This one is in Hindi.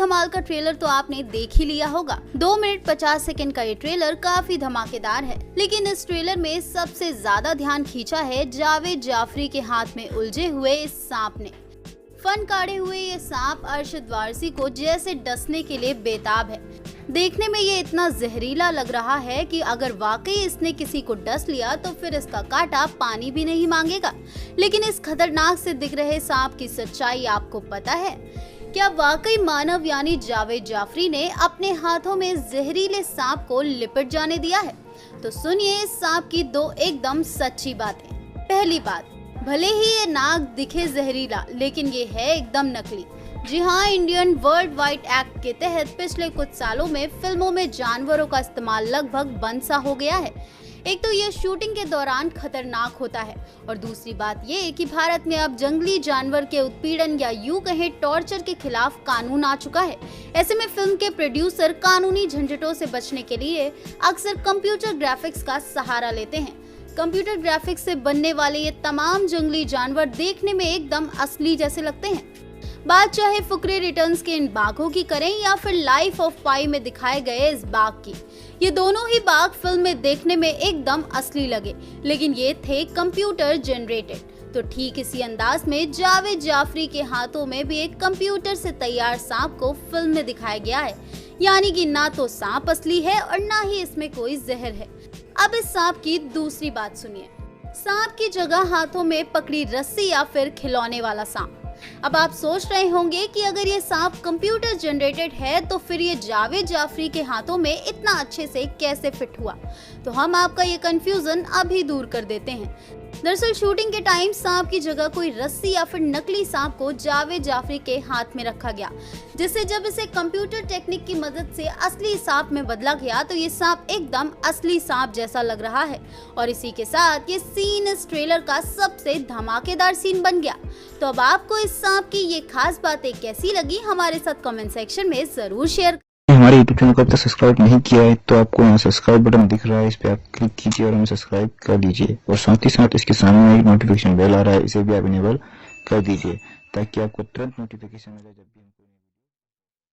धमाल का ट्रेलर तो आपने देख ही लिया होगा। 2 मिनट 50 सेकंड का ये ट्रेलर काफी धमाकेदार है, लेकिन इस ट्रेलर में सबसे ज्यादा ध्यान खींचा है जावेद जाफरी के हाथ में उलझे हुए इस सांप ने। फन काढ़े हुए ये सांप अरशद वारसी को जैसे डसने के लिए बेताब है। देखने में ये इतना जहरीला लग रहा है कि अगर वाकई इसने किसी को डस लिया तो फिर इसका कांटा पानी भी नहीं मांगेगा। लेकिन इस खतरनाक से दिख रहे सांप की सच्चाई आपको पता है? क्या वाकई मानव यानी जावेद जाफरी ने अपने हाथों में जहरीले सांप को लिपट जाने दिया है? तो सुनिए इस सांप की 2 एकदम सच्ची बातें। पहली बात, भले ही ये नाग दिखे जहरीला, लेकिन ये है एकदम नकली। जी हाँ, इंडियन वर्ल्ड वाइड एक्ट के तहत पिछले कुछ सालों में फिल्मों में जानवरों का इस्तेमाल लगभग बंद सा हो गया है। एक तो ये शूटिंग के दौरान खतरनाक होता है, और दूसरी बात ये कि भारत में अब जंगली जानवर के उत्पीड़न या यूं कहें टॉर्चर के खिलाफ कानून आ चुका है। ऐसे में फिल्म के प्रोड्यूसर कानूनी झंझटों से बचने के लिए अक्सर कंप्यूटर ग्राफिक्स का सहारा लेते हैं। कंप्यूटर ग्राफिक्स से बनने वाले ये तमाम जंगली जानवर देखने में एकदम असली जैसे लगते हैं। बात चाहे फुकरे रिटर्न्स के इन बाघों की करें या फिर लाइफ ऑफ पाई में दिखाए गए इस बाघ की, ये दोनों ही बाघ फिल्म में देखने में एकदम असली लगे, लेकिन ये थे कंप्यूटर जनरेटेड। तो ठीक इसी अंदाज में जावेद जाफरी के हाथों में भी एक कंप्यूटर से तैयार सांप को फिल्म में दिखाया गया है। यानी कि ना तो सांप असली है और ना ही इसमें कोई जहर है। अब इस सांप की दूसरी बात सुनिए। सांप की जगह हाथों में पकड़ी रस्सी या फिर खिलौने वाला सांप। अब आप सोच रहे होंगे कि अगर ये सांप कंप्यूटर जनरेटेड है तो फिर ये जावेद जाफरी के हाथों में इतना अच्छे से कैसे फिट हुआ? तो हम आपका ये कंफ्यूजन अभी दूर कर देते हैं। दरअसल शूटिंग के टाइम सांप की जगह कोई रस्सी या फिर नकली सांप को जावेद जाफरी के हाथ में रखा गया, जिससे जब इसे कंप्यूटर टेक्निक की मदद से असली सांप में बदला गया तो ये सांप एकदम असली सांप जैसा लग रहा है। और इसी के साथ ये सीन इस ट्रेलर का सबसे धमाकेदार सीन बन गया। तो अब आपको इस सांप की ये खास बातें कैसी लगी हमारे साथ कमेंट सेक्शन में जरूर शेयर। हमारे YouTube चैनल को अब तक सब्सक्राइब नहीं किया है तो आपको यहाँ सब्सक्राइब बटन दिख रहा है, इस पे आप क्लिक कीजिए और हमें सब्सक्राइब कर लीजिए। और साथ ही साथ इसके सामने एक नोटिफिकेशन बेल आ रहा है, इसे भी आप इनेबल कर दीजिए ताकि आपको तुरंत नोटिफिकेशन मिले जब भी हम